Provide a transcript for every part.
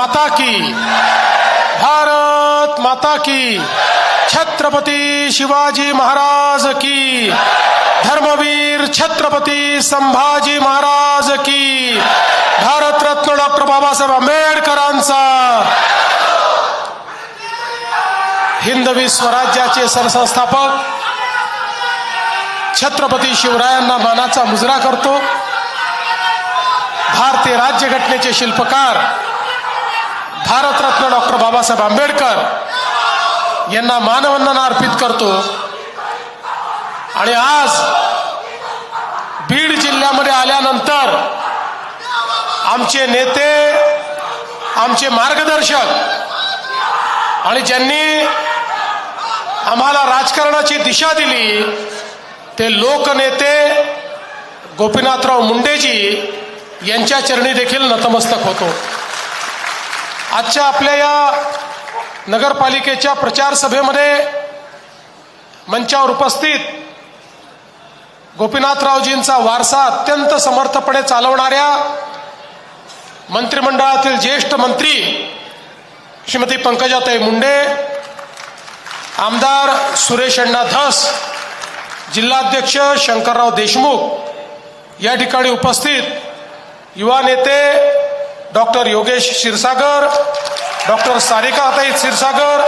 माता की, भारत माता की, छत्रपती शिवाजी महाराज की, धर्मवीर छत्रपती संभाजी महाराज की, भारतरत्न डॉक्टर बाबासाहेब आंबेडकरांचा, हिंदवी स्वराज्याचे सरसंस्थापक छत्रपती शिवरायांना मानाचा मुजरा करतो। भारतीय राज्यघटनेचे शिल्पकार भारतरत्न डॉक्टर बाबासाहेब आंबेडकर यांना मानवंदना अर्पित करतो। आणि आज बीड जिल्ह्यामध्ये आल्यानंतर आमचे नेते, आमचे मार्गदर्शक आणि ज्यांनी आम्हाला राजकारणाची दिशा दिली ते लोकनेते गोपीनाथराव मुंडेजी यांच्या चरणी देखील नतमस्तक होतो। आजच्या आपल्या या नगरपालिकेच्या प्रचार सभेमध्ये मंचावर उपस्थित गोपीनाथरावजींचा वारसा अत्यंत समर्थपणे चालवणाऱ्या मंत्रिमंडळातील ज्येष्ठ मंत्री श्रीमती पंकजाताई मुंडे, आमदार सुरेश अण्णा धस, जिल्हाध्यक्ष शंकरराव देशमुख, या ठिकाणी उपस्थित युवा नेते डॉक्टर योगेश क्षीरसागर, डॉक्टर सारिकाताई क्षीरसागर,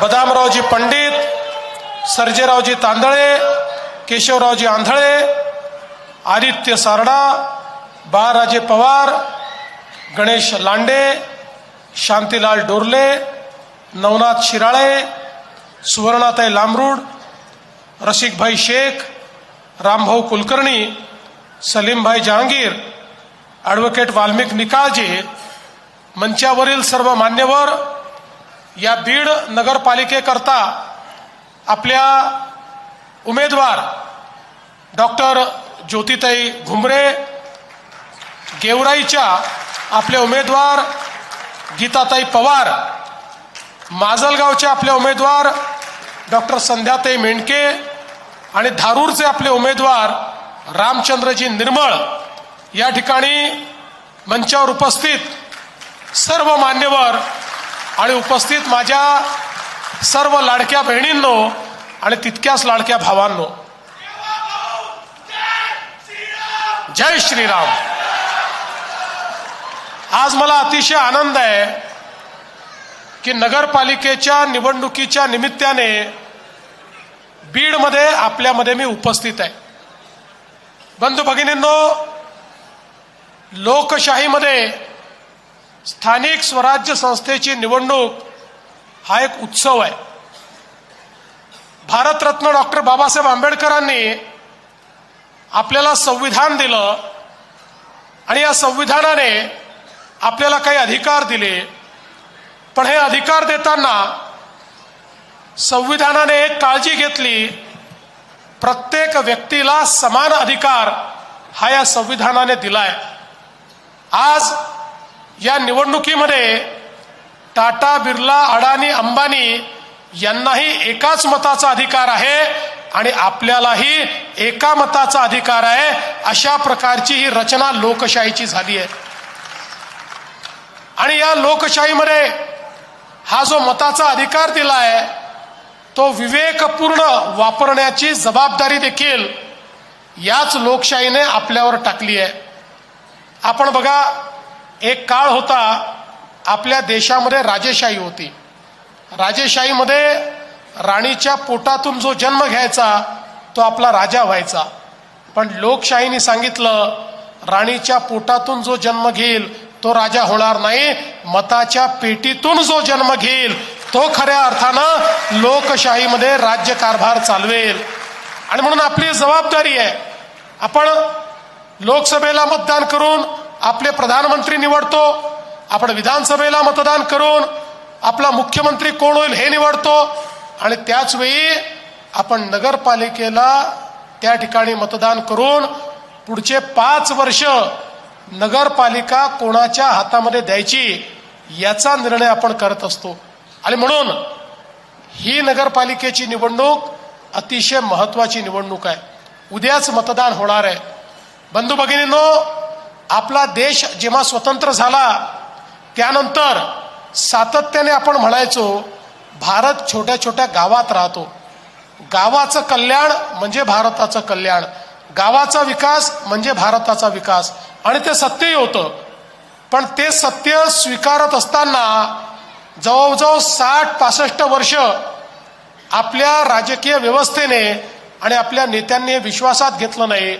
बदामरावजी पंडित, सर्जेरावजी तांदळे, केशवरावजी आंधळे, आदित्य सारडा, बाळराजे पवार, गणेश लांडे, शांतीलाल डोरले, नवनाथ शिराळे, सुवर्णाताई लांबरूड, रसिकभाई शेख, रामभाऊ कुलकर्णी, सलीमभाई जहांगीर, ॲडव्होकेट वाल्मिक निकाळजे, मंचावरील सर्व मान्यवर, या बीड नगरपालिकेकरता आपल्या उमेदवार डॉक्टर ज्योतिताई घुमरे, गेवराईच्या आपले उमेदवार गीताताई पवार, माजलगावचे आपले उमेदवार डॉक्टर संध्याताई मेंढके आणि धारूरचे आपले उमेदवार रामचंद्रजी निर्मळ, या ठिकाणी मंचावर उपस्थित सर्व मान्यवर आणि उपस्थित माझ्या सर्व लाडक्या बहिणींनो आणि तितक्याच लाडक्या भावांनो, जय श्रीराम। आज मला अतिशय आनंद आहे की नगरपालिकेच्या निवडणुकीच्या निमित्ताने बीडमध्ये आपल्यामध्ये मी उपस्थित आहे। बंधू भगिनींनो, लोकशाहीमध्ये स्थानिक स्वराज्य संस्थेची निवडणूक हा एक उत्सव आहे। भारतरत्न डॉक्टर बाबासाहेब आंबेडकरांनी आपल्याला संविधान दिलं आणि या संविधानाने आपल्याला काही अधिकार दिले, पण हे अधिकार देताना संविधानाने एक काळजी घेतली, प्रत्येक व्यक्तीला समान अधिकार हा या संविधानाने दिलाय। आज या निवडणुकीमध्ये टाटा, बिर्ला, अडाणी, अंबानी यांनाही एकाच मताचा अधिकार आहे आणि आपल्यालाही एका मताचा अधिकार आहे। अशा प्रकारची ही रचना लोकशाहीची झाली आहे। आणि या लोकशाहीमध्ये हा जो मताचा अधिकार दिला आहे तो विवेकपूर्ण वापरण्याची जबाबदारी देखील याच लोकशाहीने आपल्यावर टाकली आहे। आपण बघा, एक काळ होता आपल्या देशामध्ये राजेशाही होती। राजेशाहीमध्ये राणीच्या पोटातून जो जन्म घ्यायचा तो आपला राजा व्हायचा, पण लोकशाहीने सांगितलं राणीच्या पोटातून जो जन्म घेईल तो राजा होणार नाही, मताच्या पेटीतून जो जन्म घेईल तो खऱ्या अर्थानं लोकशाहीमध्ये राज्यकारभार चालवेल। आणि म्हणून आपली जबाबदारी आहे, आपण लोकसभेला मतदान करून आपले प्रधानमंत्री निवडतो, आपण विधानसभेला मतदान करून आपला मुख्यमंत्री कोण होईल हे निवडतो, आणि त्याच वेळी आपण नगरपालिकेला त्या ठिकाणी मतदान करून पुढचे 5 वर्ष नगरपालिका कोणाच्या हातामध्ये द्यायची याचा निर्णय आपण करत असतो। आणि म्हणून ही नगरपालिकेची निवडणूक अतिशय महत्त्वाची निवडणूक आहे। उद्याच मतदान होणार आहे। बंधू भगिनींनो, आपला देश जेव्हा स्वतंत्र झाला त्यानंतर सातत्याने आपण म्हणायचो भारत छोट्या छोट्या गावात राहतो, गावाचं कल्याण म्हणजे भारताचं कल्याण, गावाचा विकास म्हणजे भारताचा विकास, आणि ते सत्यही होतं. पण ते सत्य स्वीकारत असताना जवळजवळ 60-65 वर्ष आपल्या राजकीय व्यवस्थेने आणि आपल्या नेत्यांनी विश्वासात घेतलं नाही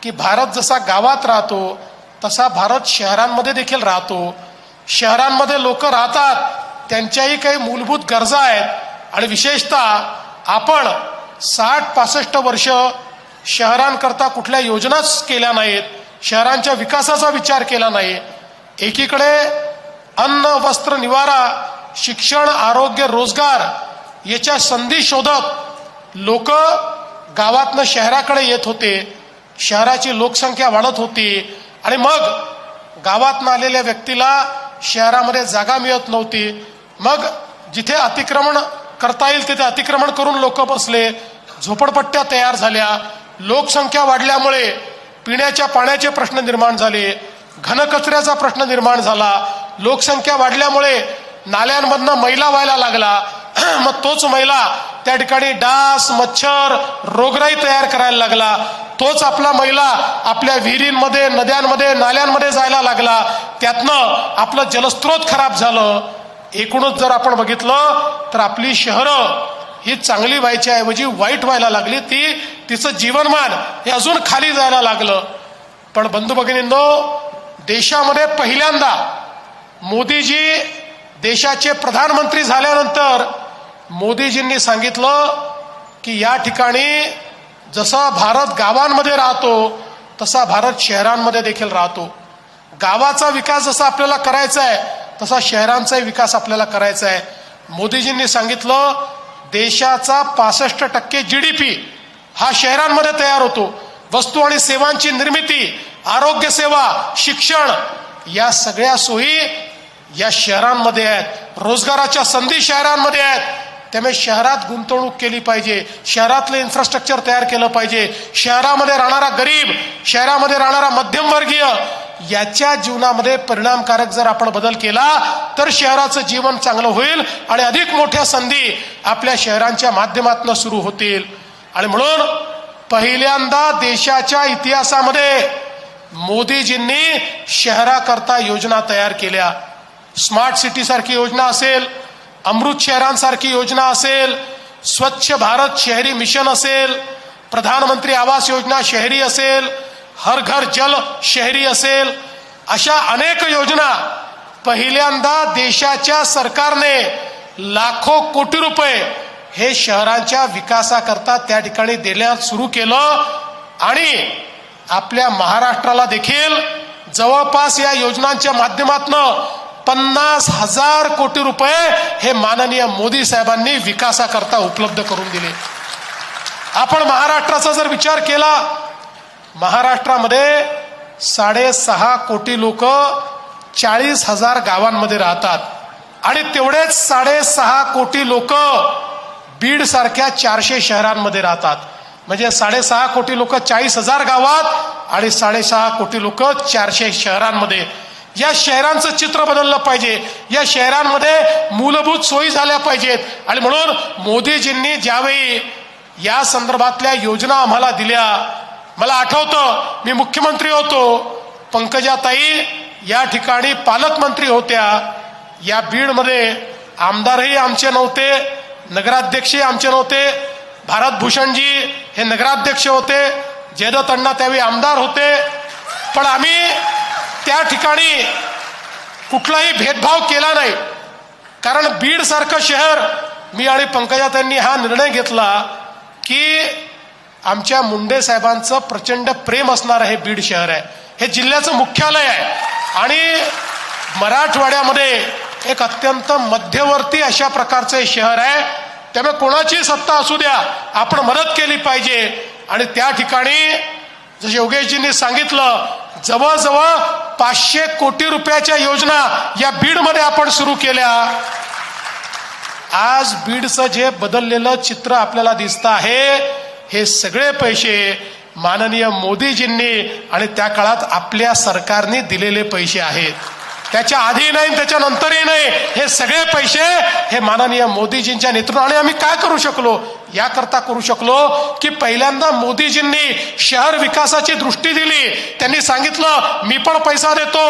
की भारत जसा गावात राहतो तसा भारत शहरांमध्ये देखील राहतो. शहरांमध्ये लोक राहतात, त्यांच्याही काही मूलभूत गरजा आहेत, आणि विशेषतः आपण 60-65 वर्ष शहरांकरता कुठल्या योजनाच केल्या नाहीत, शहरांच्या विकासाचा विचार केला नाही. एकीकडे अन्न, वस्त्र, निवारा, शिक्षण, आरोग्य, रोजगार याच्या संधी शोधत लोक गावातनं शहराकडे येत होते, शहराची लोकसंख्या वाढत होती, आणि मग गावातनं आलेल्या व्यक्तीला शहरामध्ये जागा मिळत नव्हती. मग जिथे अतिक्रमण करता येईल तिथे अतिक्रमण करून लोक बसले, झोपडपट्ट्या तयार झाल्या, लोकसंख्या वाढल्यामुळे पिण्याच्या पाण्याचे प्रश्न निर्माण झाले, घनकचऱ्याचा प्रश्न निर्माण झाला, लोकसंख्या वाढल्यामुळे नाल्यांमधनं मैला व्हायला लागला. मग तोच मैला त्या ठिकाणी डास, मच्छर, रोगराई तयार करायला लागला. तोच आपला मैला आपल्या विहिरींमध्ये, नद्यांमध्ये, नाल्यांमध्ये जायला लागला. त्यातनं आपलं जलस्रोत खराब झालं. एकूणच जर आपण बघितलं तर आपली शहरं ही चांगली व्हायच्या ऐवजी वाईट व्हायला लागली. तिचं जीवनमान हे अजून खाली जायला लागलं. पण बंधू भगिनींनो, देशामध्ये पहिल्यांदा मोदीजी देशाचे प्रधानमंत्री झाल्यानंतर मोदीजींनी सांगितलं की या ठिकाणी जसा भारत गावांमध्ये राहतो तसा भारत शहरांमध्ये देखील राहतो. गावाचा विकास जसा आपल्याला करायचा आहे तसा शहरांचाही विकास आपल्याला करायचा आहे. मोदीजींनी सांगितलं देशाचा 65% GDP हा शहरांमध्ये तयार होतो. वस्तू आणि सेवांची निर्मिती, आरोग्य सेवा, शिक्षण या सगळ्या सोयी या शहरांमध्ये आहेत. रोजगाराच्या संधी शहरांमध्ये आहेत. त्यामुळे शहरात गुंतवणूक केली पाहिजे, शहरातलं इन्फ्रास्ट्रक्चर तयार केलं पाहिजे. शहरामध्ये राहणारा गरीब, शहरामध्ये राहणारा मध्यमवर्गीय याच्या जीवनामध्ये परिणामकारक जर आपण बदल केला तर शहराचं जीवन चांगलं होईल आणि अधिक मोठ्या संधी आपल्या शहरांच्या माध्यमातून सुरू होतील. आणि म्हणून पहिल्यांदा देशाच्या इतिहासामध्ये मोदीजींनी शहराकरता योजना तयार केल्या. स्मार्ट सिटी सारखी योजना असेल, अमृत शहरांसारखी योजना असेल, स्वच्छ भारत शहरी मिशन असेल, प्रधानमंत्री आवास योजना शहरी असेल, हर घर जल शहरी असेल, अशा अनेक योजना पहिल्यांदा देशाच्या सरकारने लाखो कोटी रुपये हे शहरांच्या विकासाकरता त्या ठिकाणी देण्यास सुरू केलं. आणि आपल्या महाराष्ट्राला देखील जवळपास या योजनांच्या माध्यमातून 50,000 कोटी रुपये हे माननीय मोदी साहेबांनी विकासाकरता उपलब्ध करून दिले. आपण महाराष्ट्राचा जर विचार केला, महाराष्ट्रामध्ये 6.5 कोटी लोक 40,000 गावांमध्ये राहतात आणि तेवढेच 6.5 कोटी लोक बीड सारख्या 400 शहरांमध्ये राहतात. म्हणजे 6.5 कोटी लोक 40,000 गावात आणि 6.5 कोटी लोक 400 शहरांमध्ये. या शहरांचं चित्र बदललं पाहिजे, या शहरांमध्ये मूलभूत सोयी झाल्या पाहिजेत. आणि म्हणून मोदीजींनी ज्यावेळी या संदर्भातल्या योजना आम्हाला दिल्या, मला आठवतं मी मुख्यमंत्री होतो, पंकजाताई या ठिकाणी पालकमंत्री होत्या. या बीडमध्ये आमदारही आमचे नव्हते, नगराध्यक्षही आमचे नव्हते. भारत भूषणजी हे नगराध्यक्ष होते, जयदत्त अण्णा त्यावेळी आमदार होते. पण आम्ही त्या ठिकाणी कुठलाही भेदभाव केला नाही, कारण बीड सारखं शहर, मी आणि पंकजाताईंनी हा निर्णय घेतला की आमच्या मुंडे साहेबांचं प्रचंड प्रेम असणारं हे बीड शहर आहे, हे जिल्ह्याचं मुख्यालय आहे आणि मराठवाड्यामध्ये एक अत्यंत मध्यवर्ती अशा प्रकारचं हे शहर आहे. त्यामुळे कोणाची सत्ता असू द्या, आपण मदत केली पाहिजे. आणि त्या ठिकाणी जसे योगेशजींनी सांगितलं, जवळजवळ 500 कोटी रुपयाच्या योजना या बीडमध्ये आपण सुरू केल्या. आज बीडचं जे बदललेलं चित्र आपल्याला दिसतं आहे, हे सगळे पैसे माननीय मोदीजींनी आणि त्या काळात आपल्या सरकारने दिलेले पैसे आहेत. त्याच्या आधी नाही, त्याच्यानंतरही नाही. हे सगळे पैसे हे माननीय मोदीजींच्या नेतृत्वाने आम्ही काय करू शकलो, याकरता करू शकलो की पहिल्यांदा मोदीजींनी शहर विकासाची दृष्टी दिली. त्यांनी सांगितलं मी पण पैसा देतो,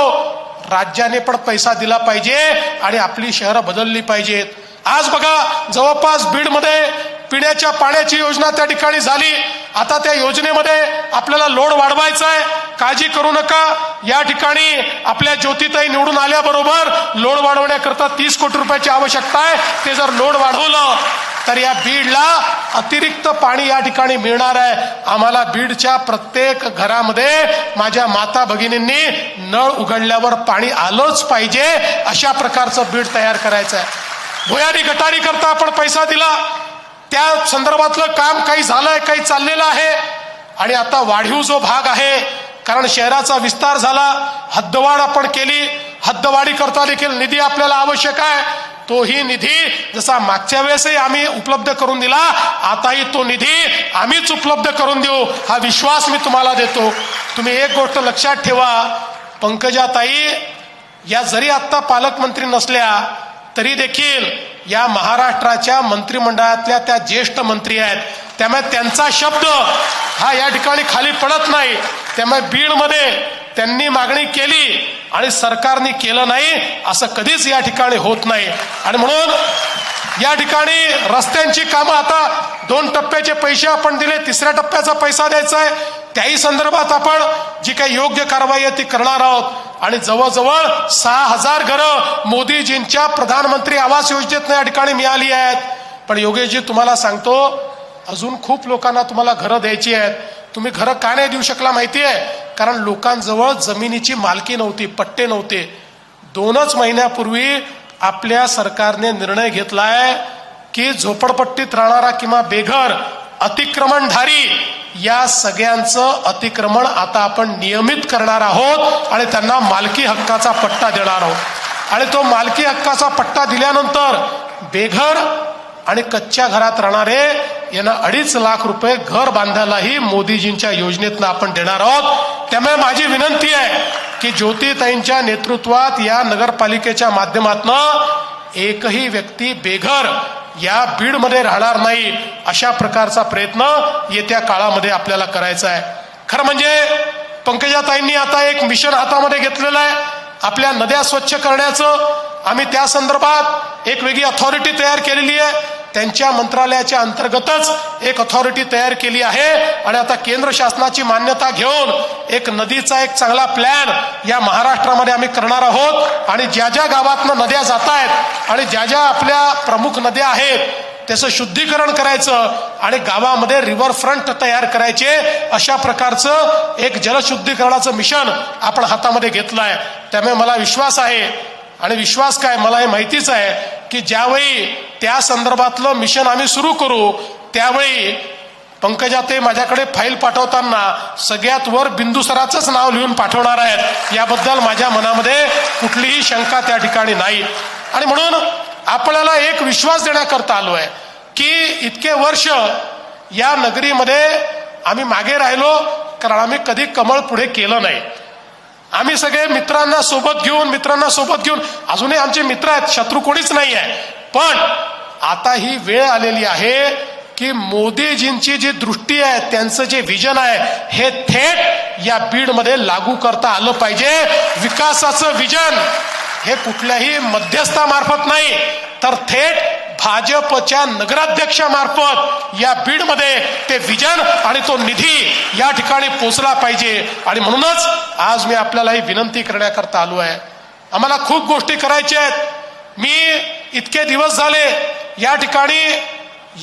राज्याने पण पैसा दिला पाहिजे आणि आपली शहरं बदलली पाहिजेत. आज बघा जवळपास बीडमध्ये पिण्याच्या पाण्याची योजना त्या ठिकाणी झाली. आता त्या योजनेमध्ये आपल्याला लोड वाढवायचा आहे. काळजी करू नका, या ठिकाणी आपल्या ज्योतिताई निवडून आल्याबरोबर लोड वाढवण्याकरता 30 कोटी रुपयाची आवश्यकता आहे. ते जर लोड वाढवलं तर या बीडला अतिरिक्त पाणी या ठिकाणी मिळणार आहे. आम्हाला बीडच्या प्रत्येक घरामध्ये माझ्या माता भगिनींनी नळ उघडल्यावर पाणी आलंच पाहिजे, अशा प्रकारचं बीड तयार करायचं आहे. भुयारी गटारी करता आपण पैसा दिला, त्या संदर्भातलं काम काही झालंय, काही चाललेलं आहे. आणि आता वाढीव जो भाग आहे, कारण शहराचा विस्तार झाला, हद्दवाढ आपण केली, हद्दवाढी करता देखील निधी आपल्याला आवश्यक आहे. तोही निधी जसा मागच्या वेळेसही आम्ही उपलब्ध करून दिला, आताही तो निधी आम्हीच उपलब्ध करून देऊ, हा विश्वास मी तुम्हाला देतो. तुम्ही एक गोष्ट लक्षात ठेवा, पंकजाताई या जरी आत्ता पालकमंत्री नसल्या तरी देखील या महाराष्ट्राच्या मंत्रिमंडळातल्या त्या ज्येष्ठ मंत्री आहेत. त्यामुळे त्यांचा शब्द हा या ठिकाणी खाली पडत नाही. त्यामुळे बीडमध्ये त्यांनी मागणी केली आणि सरकारने केलं नाही असं कधीच या ठिकाणी होत नाही. आणि म्हणून या ठिकाणी रस्त्यांची कामं आता 2 टप्प्याचे पैसे आपण दिले, 3ऱ्या टप्प्याचा पैसा द्यायचा आहे. त्याही संदर्भात आपण जी काही योग्य कारवाई आहे ती करणार आहोत. आणि जवळजवळ 6,000 घरं मोदीजींच्या प्रधानमंत्री आवास योजनेतून या ठिकाणी मिळाली आहेत. पण योगेशजी तुम्हाला सांगतो, अजून खूप लोकांना तुम्हाला घरं द्यायची आहेत. तुम्ही घरं का नाही देऊ शकला माहिती आहे? कारण लोकांजवळ जमिनीची मालकी नव्हती, पट्टे नव्हते. 2च महिन्यापूर्वी आपल्या सरकारने निर्णय घेतलाय की झोपडपट्टीत राहणारा किंवा बेघर अतिक्रमणधारी या सगळ्यांचं अतिक्रमण आता आपण नियमित करणार आहोत आणि त्यांना मालकी हक्काचा पट्टा देणार आहोत. आणि तो मालकी हक्काचा पट्टा दिल्यानंतर बेघर आणि कच्च्या घरात राहणारे यांना 2.5 लाख रुपये घर बांधायलाही मोदीजींच्या योजनेतनं आपण देणार आहोत. त्यामुळे माझी विनंती आहे की ज्योतिताईंच्या नेतृत्वात या नगरपालिकेच्या माध्यमातून एकही व्यक्ती बेघर या बीडमध्ये राहणार नाही, अशा प्रकारचा प्रयत्न येत्या काळामध्ये आपल्याला करायचा आहे. खरं म्हणजे पंकजाताईंनी आता एक मिशन हातामध्ये घेतलेलं आहे आपल्या नद्या स्वच्छ करण्याचं. आम्ही त्या संदर्भात एक वेगळी अथॉरिटी तयार केलेली आहे. त्यांच्या मंत्रालयाच्या अंतर्गतच एक अथॉरिटी तयार केली आहे आणि आता केंद्र शासनाची मान्यता घेऊन एक नदीचा एक चांगला प्लॅन या महाराष्ट्रामध्ये आम्ही करणार आहोत. आणि ज्या ज्या गावातनं नद्या जात आहेत आणि ज्या ज्या आपल्या प्रमुख नद्या आहेत त्याचं शुद्धीकरण करायचं आणि गावामध्ये रिव्हरफ्रंट तयार करायचे, अशा प्रकारचं एक जलशुद्धीकरणाचं मिशन आपण हातामध्ये घेतलं आहे. त्यामुळे मला विश्वास आहे, आणि विश्वास काय मला हे माहितीच आहे की ज्यावेळी त्या संदर्भातलं मिशन आम्ही सुरू करू त्यावेळी पंकजाताई माझ्याकडे फाईल पाठवताना सगळ्यात वर बिंदुसराचंच नाव लिहून पाठवणार आहेत. याबद्दल माझ्या मनामध्ये कुठलीही शंका त्या ठिकाणी नाही. आणि म्हणून आपल्याला एक विश्वास देण्याकरता आलो आहे की इतके वर्ष या नगरीमध्ये आम्ही मागे राहिलो कारण आम्ही कधी कमळ पुढे केलं नाही. आम्ही सगळे मित्रांना सोबत घेऊन अजूनही आमचे मित्र आहेत, शत्रू कोणीच नाही आहे. पण आता ही वेळ आलेली आहे की मोदीजींची जी दृष्टी आहे, त्यांचं जे विजन आहे, हे थेट या बीडमध्ये लागू करता आलं पाहिजे. विकासाचं विजन हे कुठल्याही मध्यस्थामार्फत नाही तर थेट भाजपच्या नगराध्यक्षामार्फत या बीडमध्ये ते विजन आणि तो निधी या ठिकाणी पोचला पाहिजे. आणि म्हणूनच आज मी आपल्याला ही विनंती करण्याकरता आलो आहे. आम्हाला खूप गोष्टी करायच्या आहेत. मी इतके दिवस झाले या ठिकाणी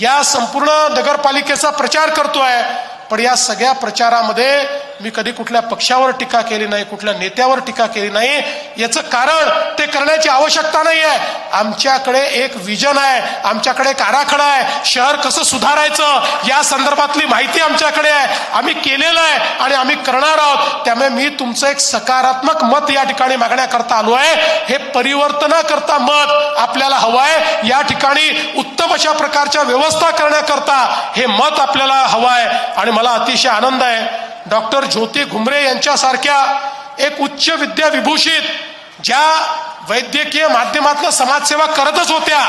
या संपूर्ण नगरपालिकेचा प्रचार करतोय, पण या सगळ्या प्रचारामध्ये मी कधी कुठल्या पक्षावर टीका केली नाही, कुठल्या नेत्यावर टीका केली नाही. याचं कारण ते करण्याची आवश्यकता नाही आहे. आमच्याकडे एक विजन आहे, आमच्याकडे एक आराखडा आहे. शहर कसं सुधारायचं या संदर्भातली माहिती आमच्याकडे आहे, आम्ही केलेलं आहे आणि आम्ही करणार आहोत. त्यामुळे मी तुमचं एक सकारात्मक मत या ठिकाणी मागण्याकरता आलो आहे. हे परिवर्तनाकरता मत आपल्याला हवं आहे. या ठिकाणी उत्तम अशा प्रकारच्या व्यवस्था करण्याकरता हे मत आपल्याला हवं आहे. आणि मला अतिशय आनंद आहे डॉक्टर ज्योती घुमरे यांच्यासारख्या एक उच्च विद्या विभूषित ज्या वैद्यकीय माध्यमातून समाजसेवा करतच होत्या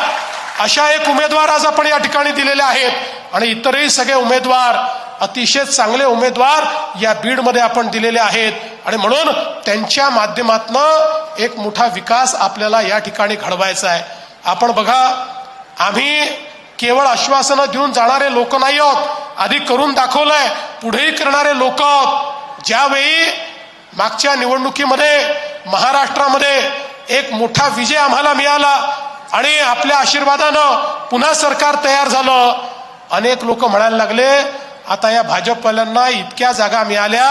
अशा एक उमेदवार आज आपण या ठिकाणी दिलेले आहेत आणि इतरही सगळे उमेदवार अतिशय चांगले उमेदवार या बीडमध्ये आपण दिलेले आहेत आणि म्हणून त्यांच्या माध्यमातून एक मोठा विकास आपल्याला या ठिकाणी घडवायचा आहे. आपण बघा, आम्ही केवळ आश्वासनं देऊन जाणारे लोक नाही आहोत, आधी करून दाखवलंय, पुढेही करणारे लोक आहोत. ज्यावेळी मागच्या निवडणुकीमध्ये महाराष्ट्रामध्ये एक मोठा विजय आम्हाला मिळाला आणि आपल्या आशीर्वादानं पुन्हा सरकार तयार झालं, अनेक लोक म्हणायला लागले आता या भाजपवाल्यांना इतक्या जागा मिळाल्या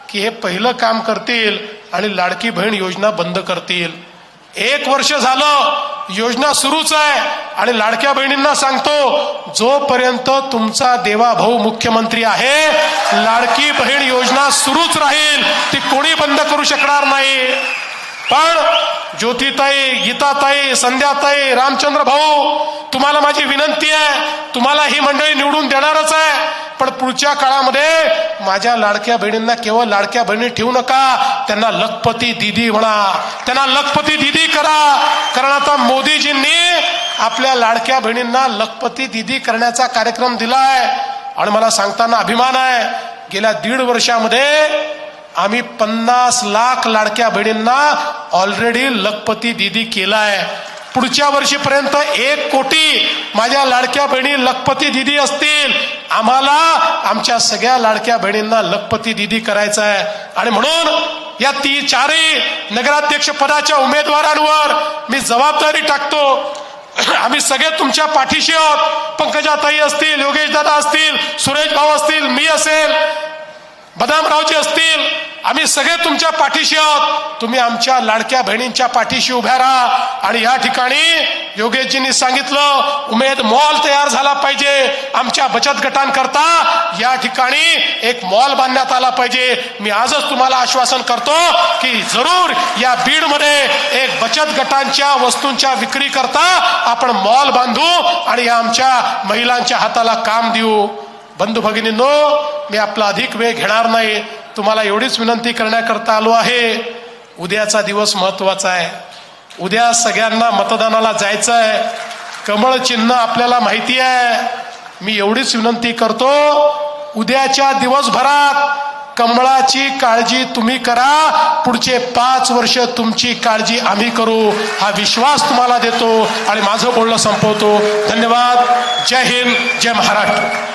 की हे पहिलं काम करतील आणि लाडकी बहीण योजना बंद करतील. 1 वर्ष झालं, योजना सुरूच आहे आणि लाडक्या बहिणींना सांगतो, जोपर्यंत तुमचा देवा भाऊ मुख्यमंत्री आहे लाडकी बहीण योजना सुरूच राहील, ती कोणी बंद करू शकणार नाही. पण ज्योतिताई, गीताताई, संध्याताई, रामचंद्र भाऊ, तुम्हाला माझी विनंती आहे, तुम्हाला ही मंडळी निवडून देणारच आहे, पण पुढच्या काळामध्ये माझ्या लाडक्या बहिणींना केवळ लाडक्या बहिणी ठेवू नका, त्यांना लखपती दीदी म्हणा, त्यांना लखपती दीदी करा. कारण आता मोदीजींनी आपल्या लाडक्या बहिणींना लखपती दीदी करण्याचा कार्यक्रम दिलाय आणि मला सांगताना अभिमान आहे, गेल्या 1.5 वर्षामध्ये आम्ही 50 लाख लाडक्या बहिणींना ऑलरेडी लखपती दीदी केलाय. पुढच्या वर्षीपर्यंत 1 कोटी माझ्या लाडक्या बहिणी लखपती दीदी असतील. आम्हाला आमच्या सगळ्या लाडक्या बहिणींना लखपती दीदी करायचं आहे आणि म्हणून या 4ही नगराध्यक्ष पदाच्या उमेदवारांवर मी जबाबदारी टाकतो. आम्ही सगळे तुमच्या पाठीशी आहोत. पंकजाताई असतील, योगेश दादा असतील, सुरेश भाऊ असतील, मी असेल, बदामरावजी असतील, आम्ही सगळे तुमच्या पाठीशी आहोत. तुम्ही आमच्या लाडक्या बहिणींच्या पाठीशी उभ्या राहा. आणि या ठिकाणी योगेशजींनी सांगितलं उमेद मॉल तयार झाला पाहिजे. आमच्या बचत गटांकरता या ठिकाणी एक मॉल बांधण्यात आला पाहिजे. मी आजच तुम्हाला आश्वासन करतो की जरूर या बीडमध्ये एक बचत गटांच्या वस्तूंच्या विक्री करता आपण मॉल बांधू आणि या आमच्या महिलांच्या हाताला काम देऊ. बंधू भगिनींनो, मी आपला अधिक वेळ घेणार नाही. तुम्हाला एवढीच विनंती करण्याकरता आलो आहे, उद्याचा दिवस महत्वाचा आहे. उद्या सगळ्यांना मतदानाला जायचं आहे. कमळ चिन्ह आपल्याला माहिती आहे. मी एवढीच विनंती करतो, उद्याच्या दिवसभरात कमळाची काळजी तुम्ही करा, पुढचे 5 वर्ष तुमची काळजी आम्ही करू, हा विश्वास तुम्हाला देतो आणि माझं बोलणं संपवतो. धन्यवाद. जय हिंद, जय महाराष्ट्र.